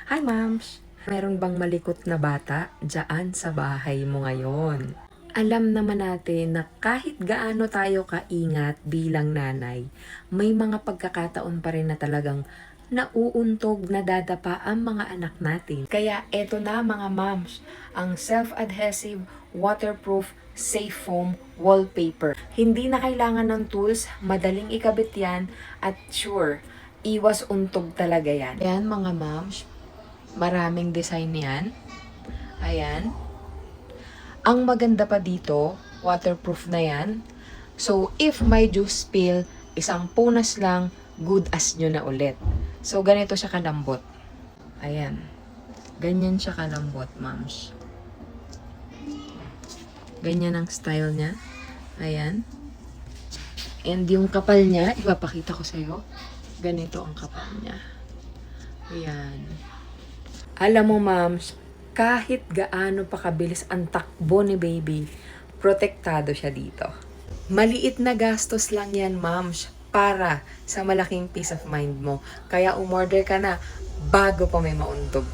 Hi, Mams! Meron bang malikot na bata dyan sa bahay mo ngayon? Alam naman natin na kahit gaano tayo kaingat bilang nanay, may mga pagkakataon pa rin na talagang nauuntog, nadadapa ang mga anak natin. Kaya eto na mga moms, ang self-adhesive, waterproof, safe foam wallpaper. Hindi na kailangan ng tools, madaling ikabit yan, at sure, iwas untog talaga yan. Ayan mga moms, maraming design yan. Ayan. Ang maganda pa dito, waterproof na yan. So, if may juice spill, isang punas lang, good as nyo na ulit. So, ganito siya kalambot. Ayan. Ganyan siya kalambot, moms. Ganyan ang style niya. Ayan. And yung kapal niya, ipapakita ko sa'yo. Ganito ang kapal niya. Ayan. Alam mo, moms, kahit gaano pa kabilis ang takbo ni baby, protektado siya dito. Maliit na gastos lang yan, moms, para sa malaking peace of mind mo. Kaya umorder ka na bago pa may mauntog.